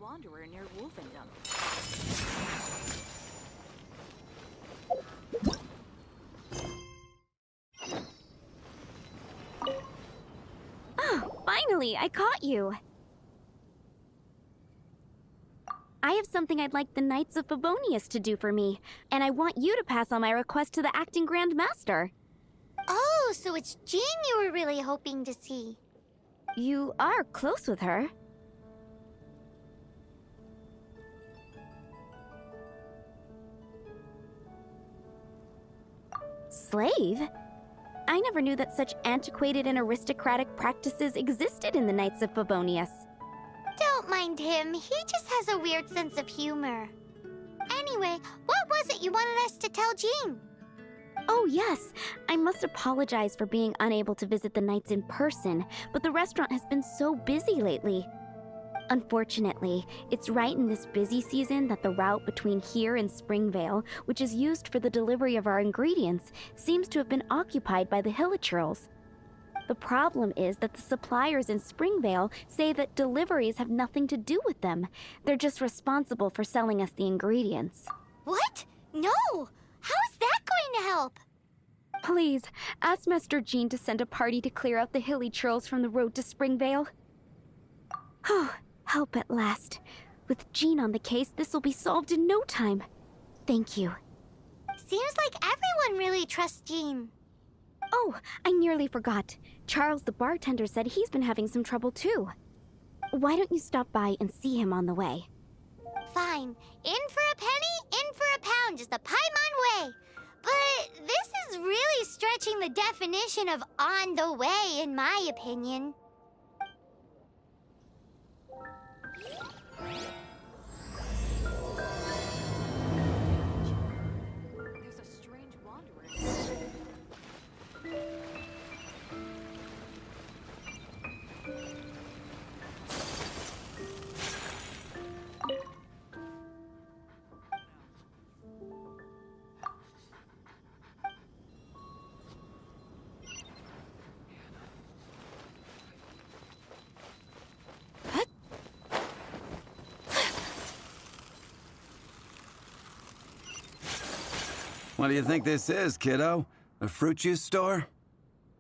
wanderer near Wolfendom. Oh, finally, I caught you. I have something I'd like the Knights of Favonius to do for me, and I want you to pass on my request to the acting Grand Master. Oh, so it's Jean you were really hoping to see. You are close with her. Slave? I never knew that such antiquated and aristocratic practices existed in the Knights of Favonius. Don't mind him, he just has a weird sense of humor. Anyway, what was it you wanted us to tell Jean? Oh yes, I must apologize for being unable to visit the Knights in person, but the restaurant has been so busy lately. Unfortunately, it's right in this busy season that the route between here and Springvale, which is used for the delivery of our ingredients, seems to have been occupied by the Hilichurls. The problem is that the suppliers in Springvale say that deliveries have nothing to do with them. They're just responsible for selling us the ingredients. What? No! How is that going to help? Please, ask Master Jean to send a party to clear out the Hilichurls from the road to Springvale. Oh, help at last. With Jean on the case, this will be solved in no time. Thank you. Seems like everyone really trusts Jean. Oh, I nearly forgot. Charles the bartender said he's been having some trouble too. Why don't you stop by and see him on the way? Fine. In for a penny, in for a pound is the Paimon way. But this is really stretching the definition of on the way, in my opinion. There's a strange wanderer. What do you think this is, kiddo? A fruit juice store?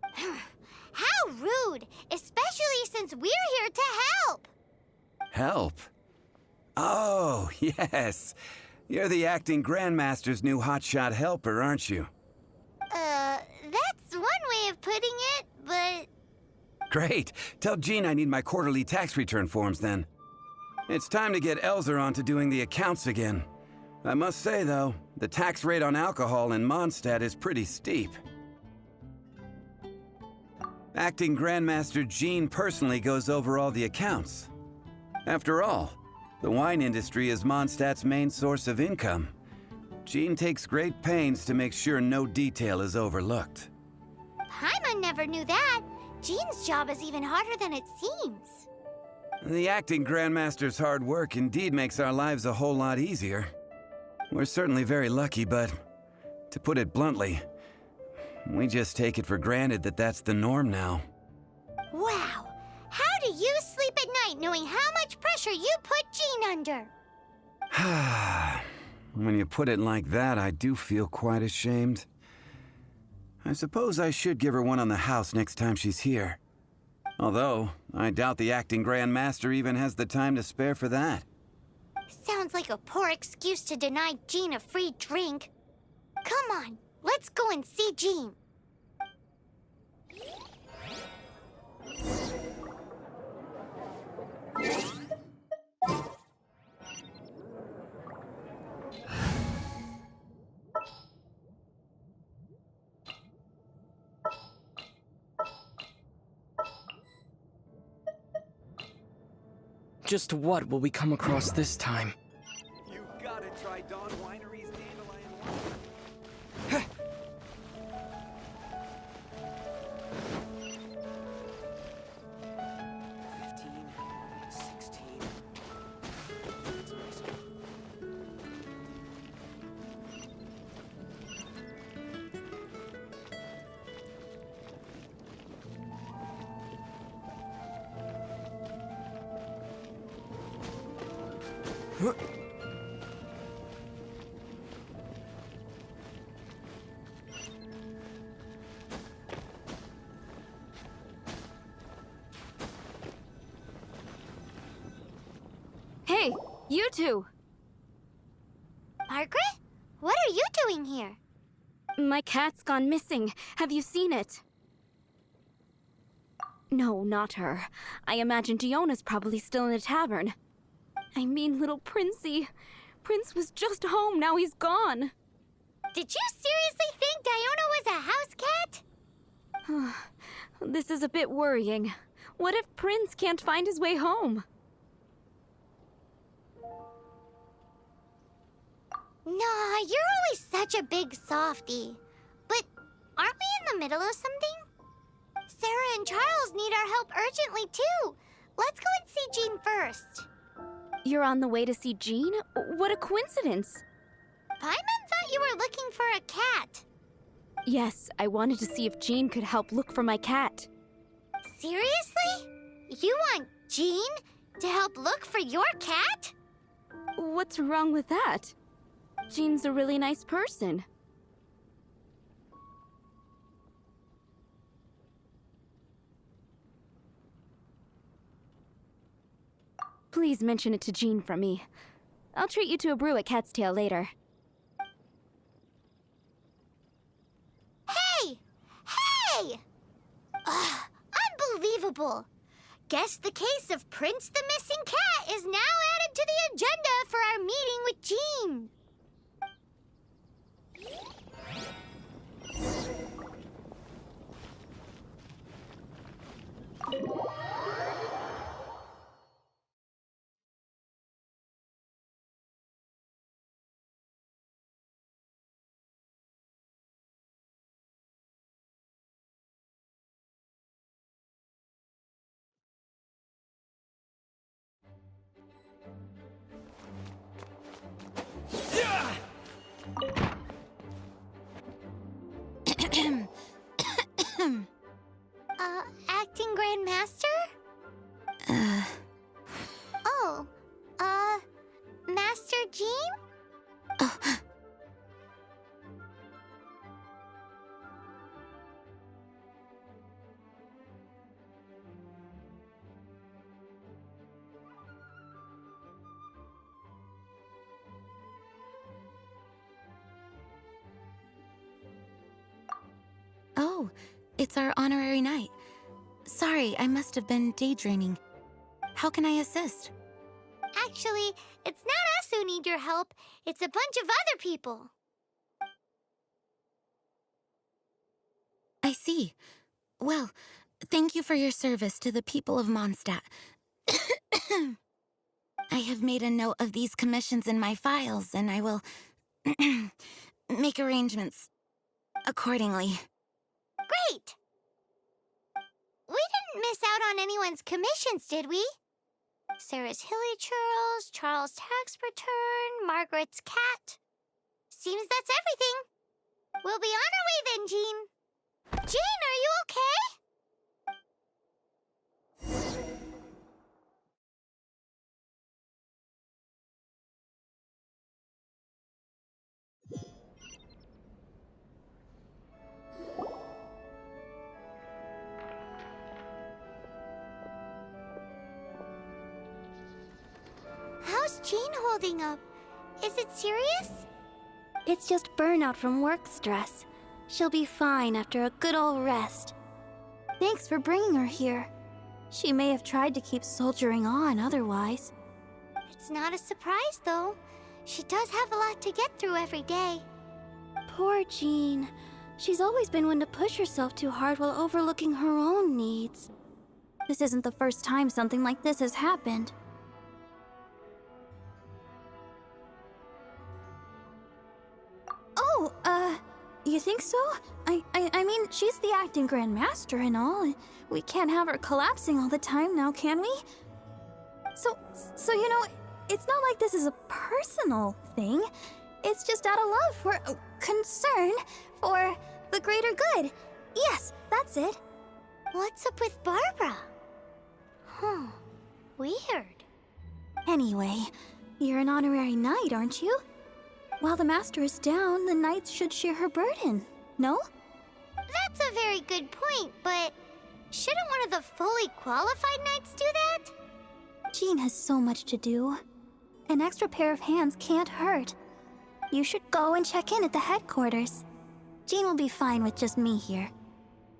How rude! Especially since we're here to help! Help? Oh, yes. You're the acting Grandmaster's new hotshot helper, aren't you? That's one way of putting it, but... Great. Tell Jean I need my quarterly tax return forms then. It's time to get Elzer on to doing the accounts again. I must say, though, the tax rate on alcohol in Mondstadt is pretty steep. Acting Grandmaster Jean personally goes over all the accounts. After all, the wine industry is Mondstadt's main source of income. Jean takes great pains to make sure no detail is overlooked. Paimon never knew that. Jean's job is even harder than it seems. The acting Grandmaster's hard work indeed makes our lives a whole lot easier. We're certainly very lucky, but to put it bluntly, we just take it for granted that that's the norm now. Wow! How do you sleep at night knowing how much pressure you put Jean under? When you put it like that, I do feel quite ashamed. I suppose I should give her one on the house next time she's here. Although, I doubt the acting Grandmaster even has the time to spare for that. Sounds like a poor excuse to deny Jean a free drink. Come on, let's go and see Jean. Just what will we come across this time? You gotta try Dawn Winery's dandelion wine. Hey, you two! Margaret? What are you doing here? My cat's gone missing. Have you seen it? No, not her. I imagine Diona's probably still in the tavern. I mean, little Princey. Prince was just home, now he's gone. Did you seriously think Diona was a house cat? This is a bit worrying. What if Prince can't find his way home? Nah, you're always such a big softie. But aren't we in the middle of something? Sarah and Charles need our help urgently, too. Let's go and see Jean first. You're on the way to see Jean? What a coincidence! Paimon thought you were looking for a cat. Yes, I wanted to see if Jean could help look for my cat. Seriously? You want Jean to help look for your cat? What's wrong with that? Jean's a really nice person. Please mention it to Jean from me. I'll treat you to a brew at Cat's Tail later. Hey! Hey! Ugh, unbelievable! Guess the case of Prince the Missing Cat is now added to the agenda for our meeting with Jean. Acting Grand Master? Oh, Master Jean? Oh, it's our honorary night. Sorry, I must have been daydreaming. How can I assist? Actually, it's not us who need your help. It's a bunch of other people. I see. Well, thank you for your service to the people of Mondstadt. I have made a note of these commissions in my files, and I will make arrangements accordingly. Great! We didn't miss out on anyone's commissions, did we? Sarah's Hilly Churls, Charles' tax return, Margaret's cat. Seems that's everything. We'll be on our way then, Jean. Jean, are you okay? How's Jean holding up? Is it serious? It's just burnout from work stress. She'll be fine after a good old rest. Thanks for bringing her here. She may have tried to keep soldiering on otherwise. It's not a surprise, though. She does have a lot to get through every day. Poor Jean. She's always been one to push herself too hard while overlooking her own needs. This isn't the first time something like this has happened. Oh, you think so? I mean, she's the acting Grand Master and all, and we can't have her collapsing all the time now, can we? So you know, it's not like this is a personal thing. It's just out of love for, concern for the greater good. Yes, that's it. What's up with Barbara? Huh. Weird. Anyway, You're an honorary knight, aren't you? While the master is down, the knights should share her burden, no? That's a very good point, but shouldn't one of the fully qualified knights do that? Jean has so much to do. An extra pair of hands can't hurt. You should go and check in at the headquarters. Jean will be fine with just me here.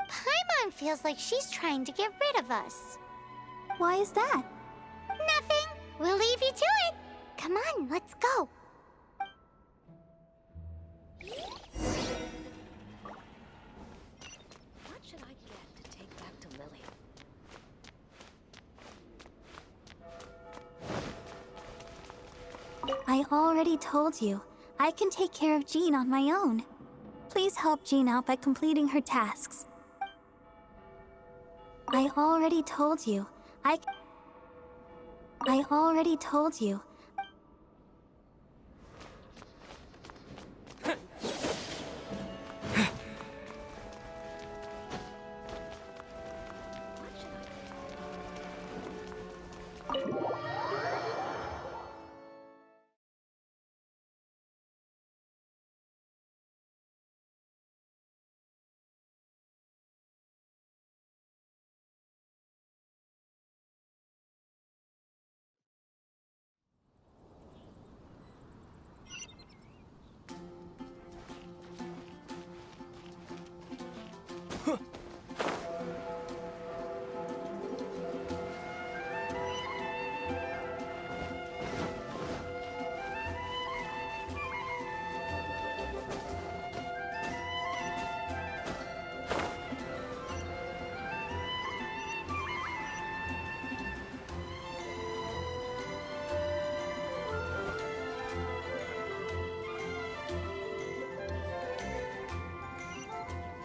Paimon feels like she's trying to get rid of us. Why is that? Nothing. We'll leave you to it. Come on, let's go. What should I get to take back to Lily? I already told you. I can take care of Jean on my own. Please help Jean out by completing her tasks. I already told you. I already told you.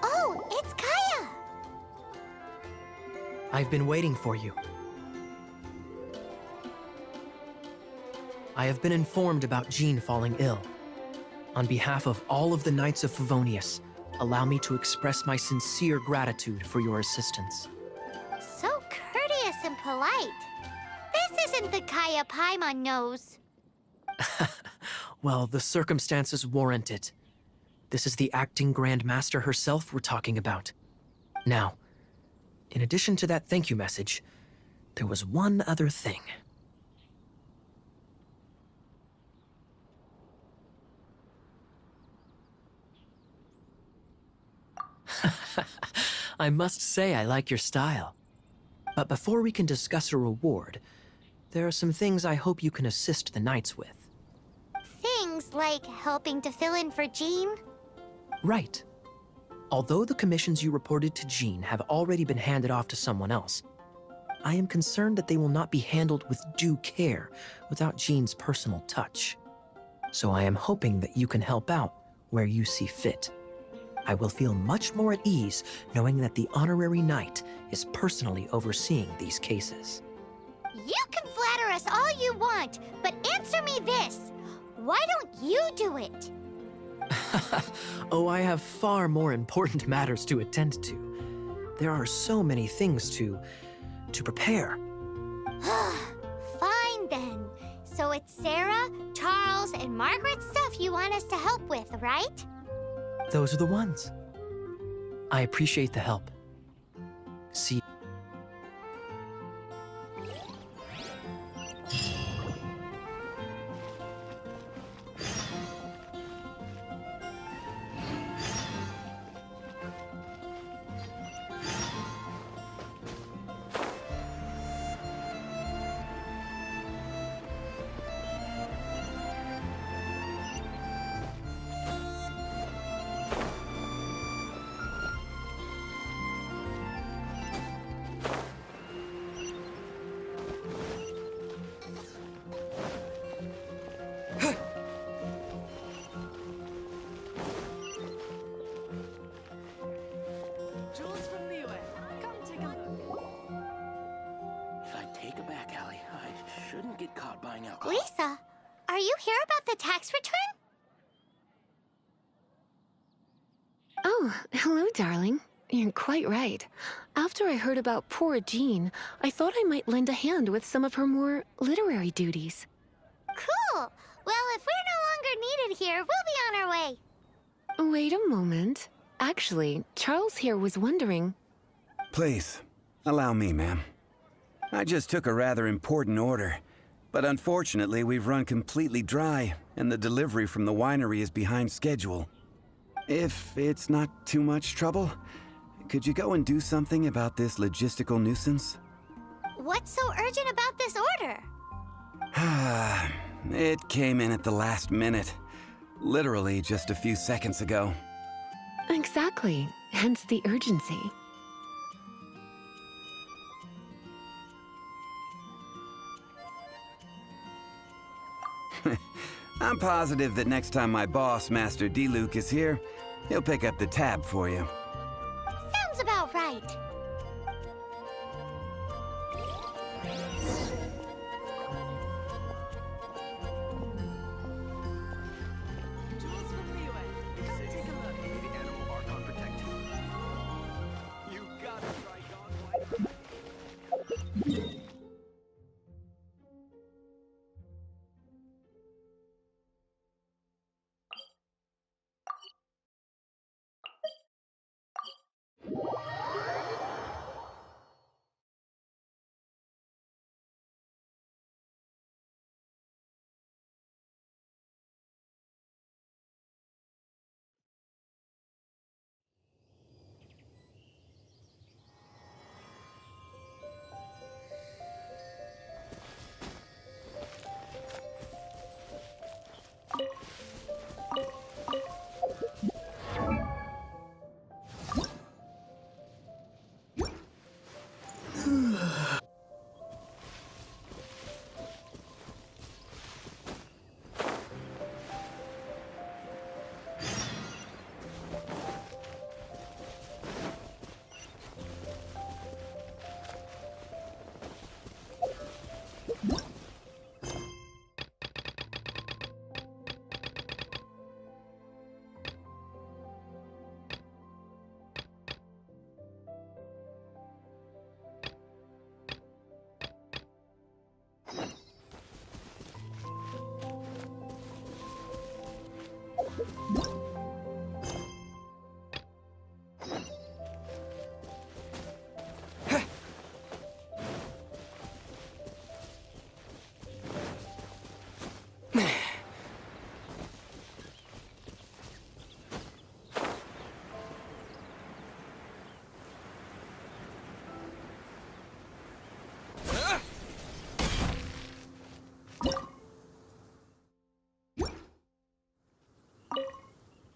Oh, it's Kaya! I've been waiting for you. I have been informed about Jean falling ill. On behalf of all of the Knights of Favonius, allow me to express my sincere gratitude for your assistance. So courteous and polite. This isn't the Kaya Paimon knows. Well, the circumstances warrant it. This is the acting Grand Master herself we're talking about. Now, in addition to that thank you message, there was one other thing. I must say I like your style. But before we can discuss a reward, there are some things I hope you can assist the Knights with. Things like helping to fill in for Jean. Right. Although the commissions you reported to Jean have already been handed off to someone else, I am concerned that they will not be handled with due care without Jean's personal touch. So I am hoping that you can help out where you see fit. I will feel much more at ease knowing that the honorary knight is personally overseeing these cases. You can flatter us all you want, but answer me this. Why don't you do it? Oh, I have far more important matters to attend to. There are so many things to prepare. Fine then. So it's Sarah, Charles, and Margaret's stuff you want us to help with, right? Those are the ones. I appreciate the help. See. Lisa, are you here about the tax return? Oh, hello, darling. You're quite right. After I heard about poor Jean, I thought I might lend a hand with some of her more literary duties. Cool! Wait a moment. Actually, Charles here was wondering... Please, allow me, ma'am. I just took a rather important order, but unfortunately we've run completely dry, and the delivery from the winery is behind schedule. If it's not too much trouble, could you go and do something about this logistical nuisance? What's so urgent about this order? It came in at the last minute. Literally just a few seconds ago. Exactly. Hence the urgency. I'm positive that next time my boss, Master D-Luke, is here, he'll pick up the tab for you. Sounds about right.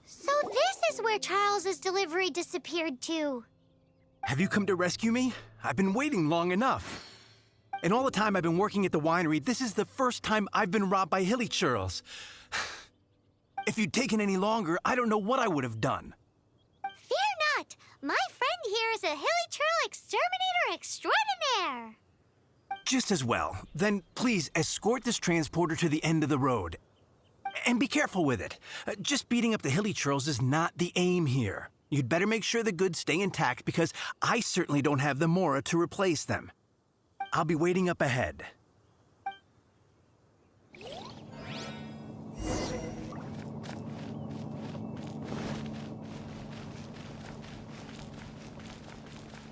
So this is where Charles's delivery disappeared to. Have you come to rescue me? I've been waiting long enough. In all the time I've been working at the winery, this is the first time I've been robbed by hilly churls. If you'd taken any longer, I don't know what I would have done. Fear not! My friend here is a hilly churl exterminator extraordinaire! Just as well. Then please escort this transporter to the end of the road. And be careful with it. Just beating up the hilly churls is not the aim here. You'd better make sure the goods stay intact because I certainly don't have the Mora to replace them. I'll be waiting up ahead.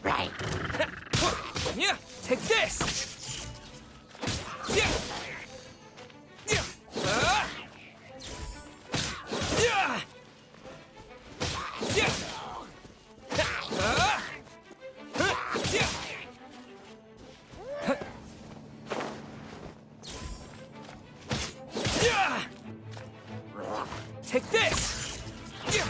Right. Yeah, take this. Yeah. Yeah. Yeah. Yeah. Yeah. Yeah. Take this. Yeah.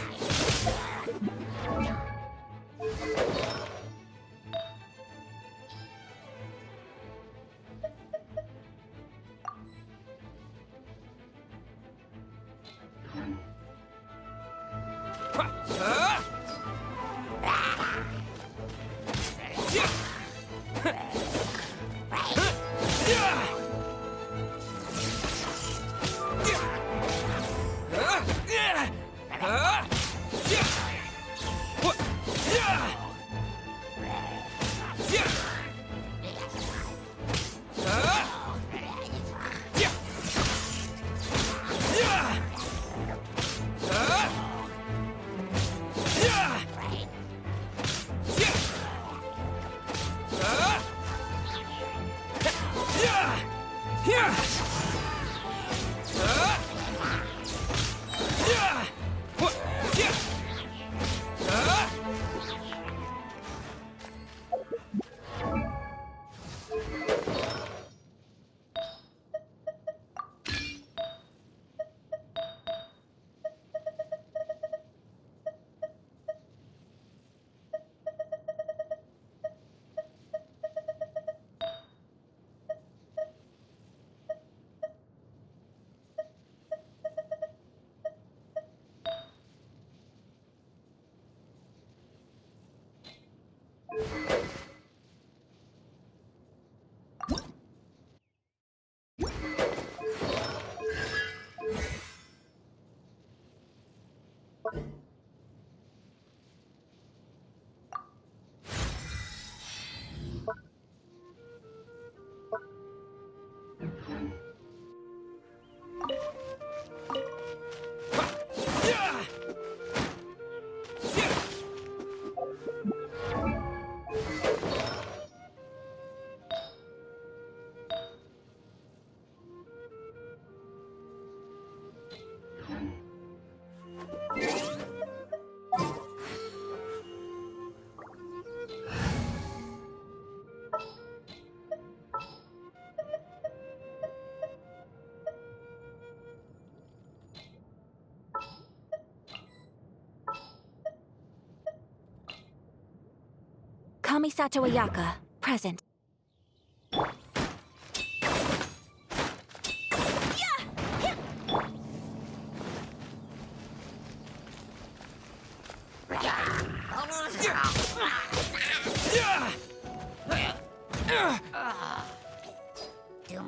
Kamisato Ayaka, present.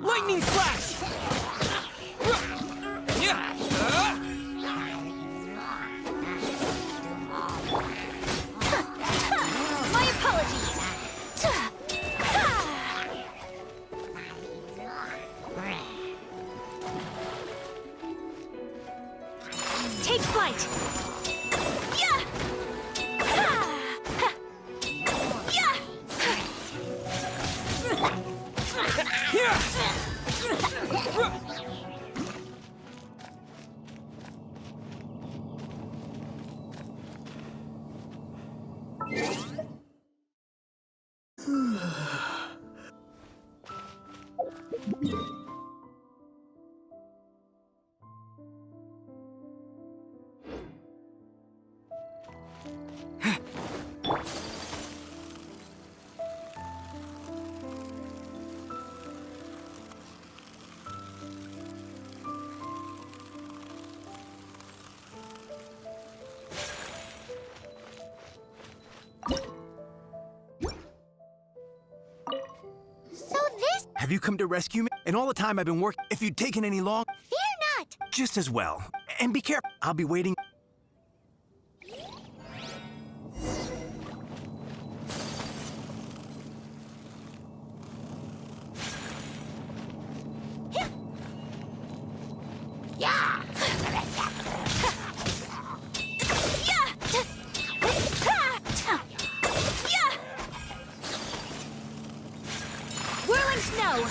Lightning flash! My apologies. Take flight. Yeah. So this... Have you come to rescue me? And all the time I've been working, if you'd taken any long, Fear not! just as well. And be careful. I'll be waiting. Whirling snow.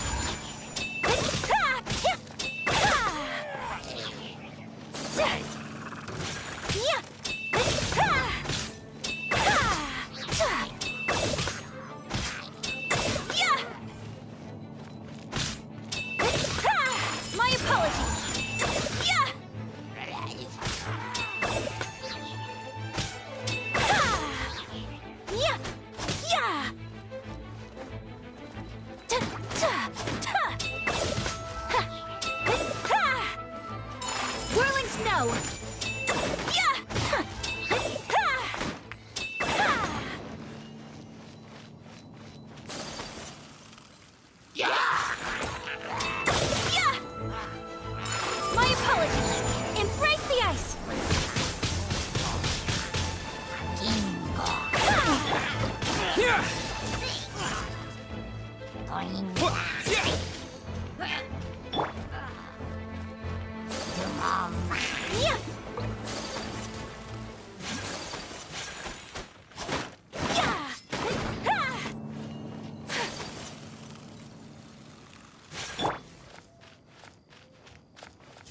My apologies. Yeah. Yeah. Yeah. Whirling snow. My apologies. Embrace the ice. Yeah.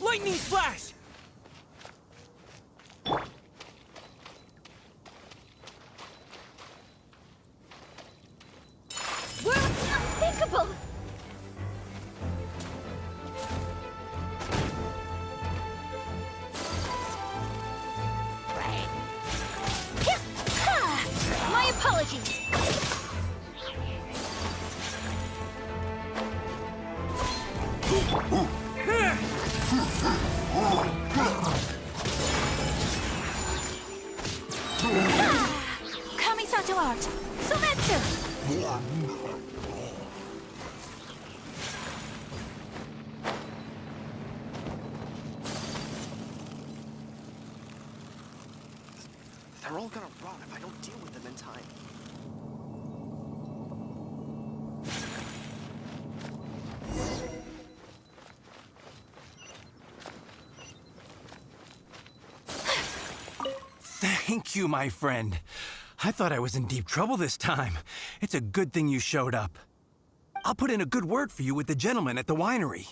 Lightning flash! Unthinkable. My apologies. Kamisato art. Sometsu. They're all gonna rot if I don't deal with them in time. Thank you, my friend. I thought I was in deep trouble this time. It's a good thing you showed up. I'll put in a good word for you with the gentleman at the winery.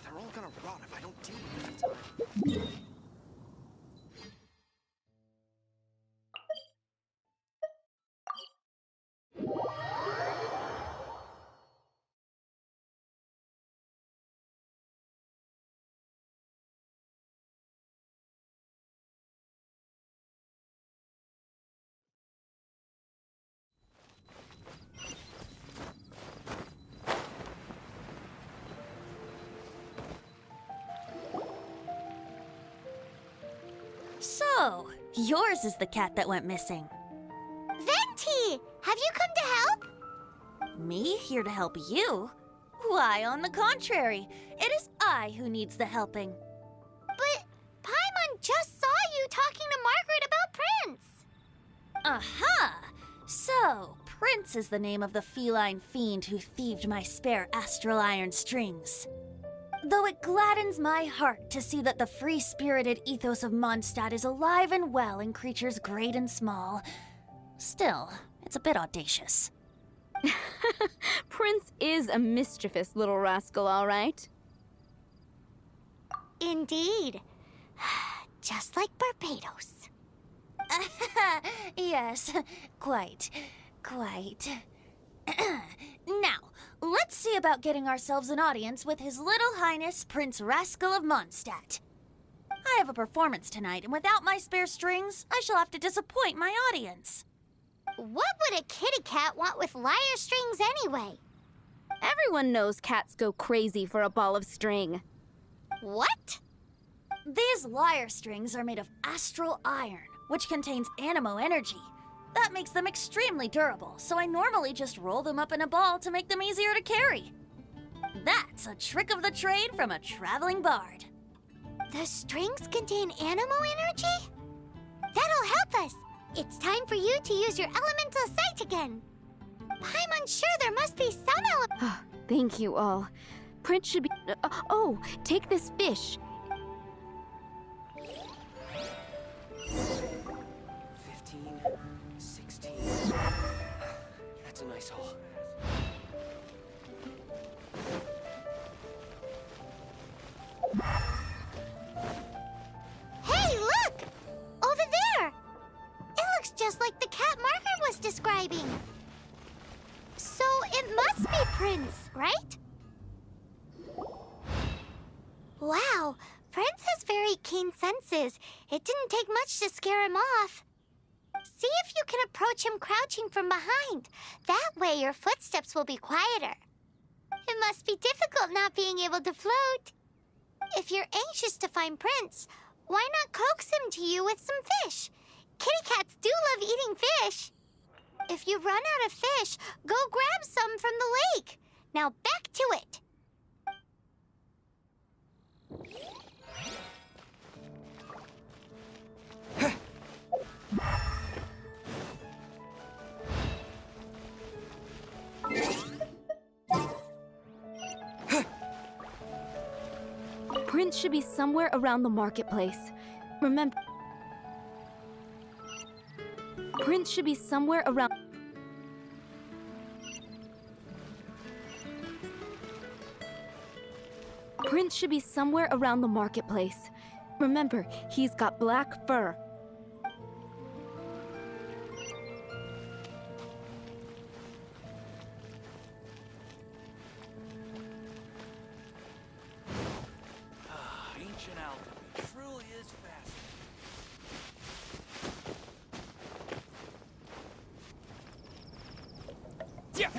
They're all gonna rot if I don't deal with them in time. So, yours is the cat that went missing. Venti! Have you come to help? Me here to help you? Why, on the contrary, it is I who needs the helping. But Paimon just saw you talking to Margaret about Prince. Aha! So, Prince is the name of the feline fiend who thieved my spare astral iron strings. Though it gladdens my heart to see that the free-spirited ethos of Mondstadt is alive and well in creatures great and small, still, it's a bit audacious. Prince is a mischievous little rascal, all right. Indeed. Just like Barbados. Yes, quite. Now, let's see about getting ourselves an audience with His Little Highness Prince Rascal of Mondstadt. I have a performance tonight, and without my spare strings, I shall have to disappoint my audience. What would a kitty cat want with lyre strings anyway? Everyone knows cats go crazy for a ball of string. What? These lyre strings are made of astral iron, which contains animo energy. That makes them extremely durable, so I normally just roll them up in a ball to make them easier to carry. That's a trick of the trade from a traveling bard. The strings contain animo energy? That'll help us. It's time for you to use your elemental sight again. I'm unsure there must be some Thank you all. Prince should be... oh, take this fish. 15, 16. That's a nice haul. Hey, look! Over there! It looks just like the cat Margaret was describing. So it must be Prince, right? Wow, Prince has very keen senses. It didn't take much to scare him off. See if you can approach him crouching from behind. That way your footsteps will be quieter. It must be difficult not being able to float. If you're anxious to find Prince, why not coax him to you with some fish? Kitty cats do love eating fish. If you run out of fish, go grab some from the lake. Now back to it. Prince should be somewhere around the marketplace. Remember... Prince should be somewhere around... Prince should be somewhere around the marketplace. Remember, he's got black fur. Ancient alchemy truly is fascinating. Yeah.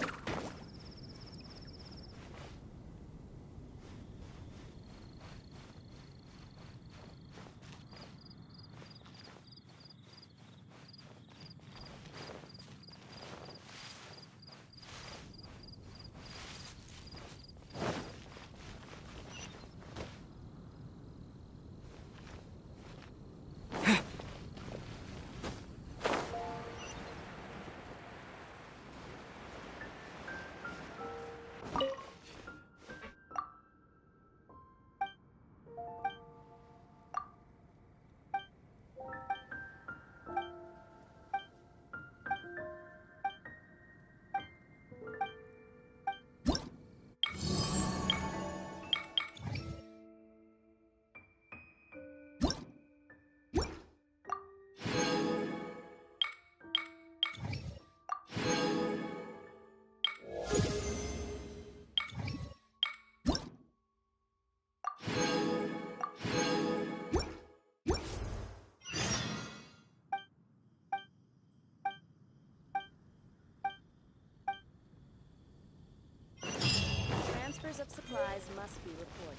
Supplies must be reported.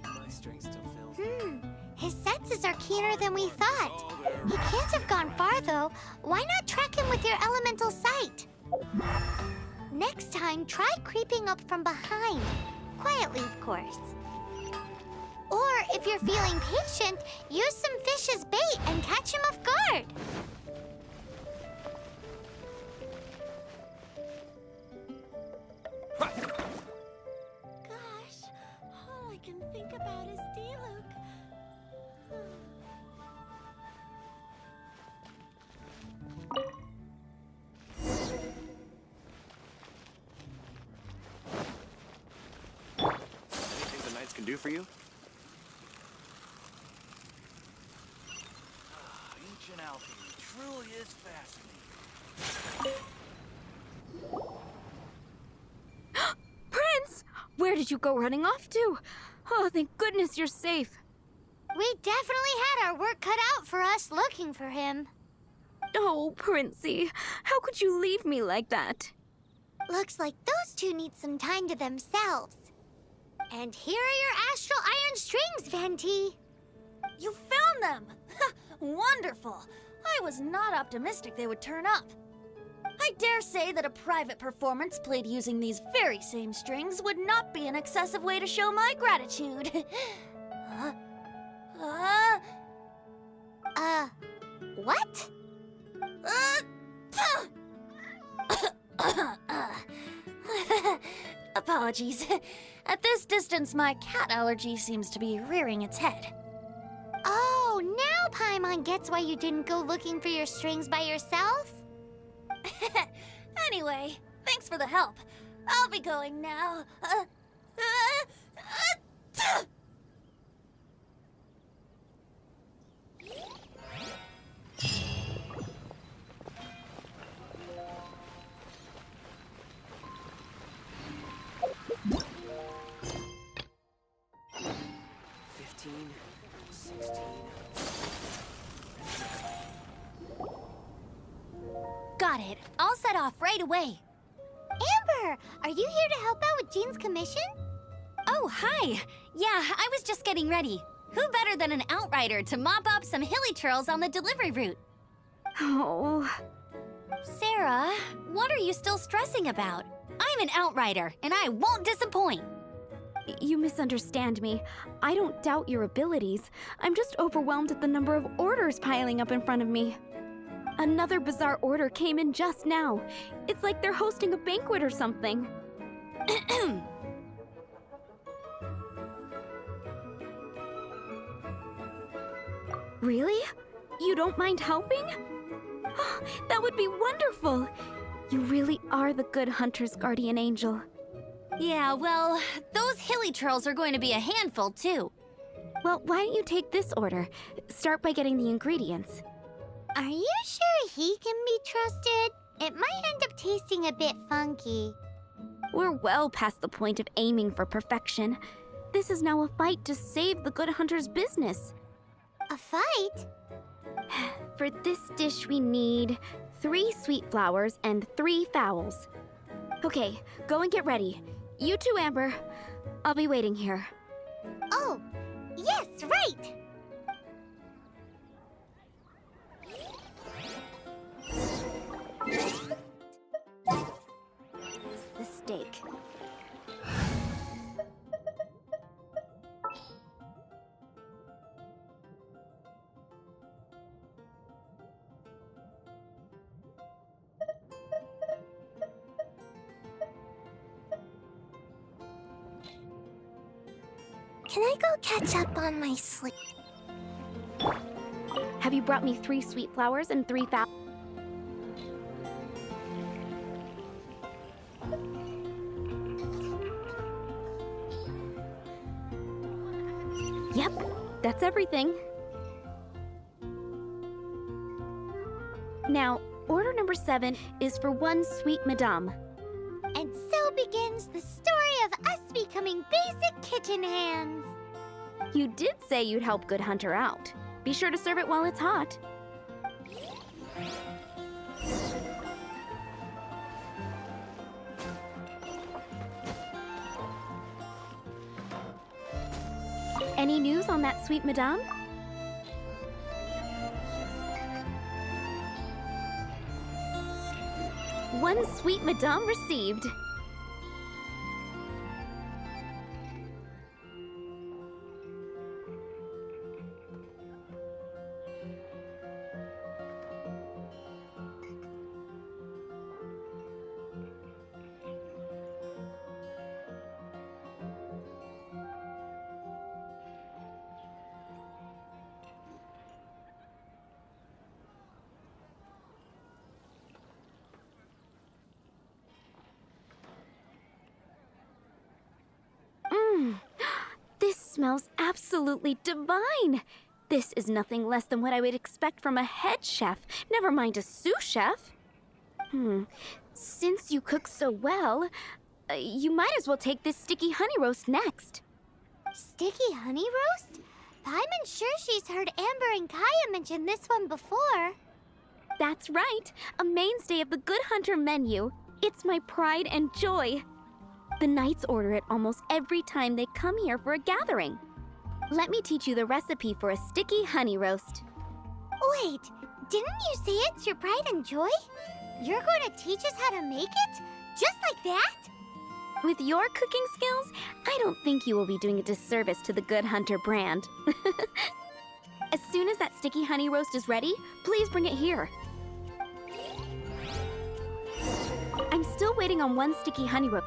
My string still feels. His senses are keener than we thought. He can't have gone far, though. Why not track him with your elemental sight? Next time, try creeping up from behind. Quietly, of course. Or, if you're feeling patient, use some fish as bait and catch him off guard. Gosh, all I can think about is D-Luke. Anything the Knights can do for you? Ancient alchemy truly is fascinating. Prince! Where did you go running off to? Oh, thank goodness you're safe. We definitely had our work cut out for us looking for him. Oh, Princey, how could you leave me like that? Looks like those two need some time to themselves. And here are your astral iron strings, Venti. You found them! Wonderful! I was not optimistic they would turn up. I dare say that a private performance played using these very same strings would not be an excessive way to show my gratitude. What? Apologies. At this distance, my cat allergy seems to be rearing its head. Oh, now Paimon gets why you didn't go looking for your strings by yourself? Anyway, thanks for the help. I'll be going now. Got it. I'll set off right away. Amber, are you here to help out with Jean's commission? Oh, hi. Yeah, I was just getting ready. Who better than an outrider to mop up some hilly churls on the delivery route? Oh. Sarah, what are you still stressing about? I'm an outrider, and I won't disappoint. You misunderstand me. I don't doubt your abilities. I'm just overwhelmed at the number of orders piling up in front of me. Another bizarre order came in just now. It's like they're hosting a banquet or something. Really? You don't mind helping? That would be wonderful. You really are the good hunter's guardian angel. Yeah, well, those hilly churls are going to be a handful, too. Well, why don't you take this order? Start by getting the ingredients. Are you sure he can be trusted? It might end up tasting a bit funky. We're well past the point of aiming for perfection. This is now a fight to save the good hunter's business. A fight? For this dish, we need 3 sweet flowers and 3 fowls. Okay, go and get ready. You too, Amber. I'll be waiting here. Oh, yes, right! The steak. Can I go catch up on my sleep? Have you brought me 3 sweet flowers and 3 fowls? Yep, that's everything. Now, order number 7 is for 1 sweet madame. And so begins the story of us becoming basic kitchen hands. You did say you'd help Good Hunter out. Be sure to serve it while it's hot. Any news on that sweet madame? One sweet madame received. This smells absolutely divine. This is nothing less than what I would expect from a head chef, never mind a sous chef. Since you cook so well, you might as well take this sticky honey roast next. Sticky honey roast? I'm sure she's heard Amber and Kaya mention this one before. That's right, a mainstay of the Good Hunter menu. It's my pride and joy. The knights order it almost every time they come here for a gathering. Let me teach you the recipe for a sticky honey roast. Wait, didn't you say it's your pride and joy? You're going to teach us how to make it? Just like that? With your cooking skills, I don't think you will be doing a disservice to the Good Hunter brand. As soon as that sticky honey roast is ready, please bring it here. I'm still waiting on 1 sticky honey roast.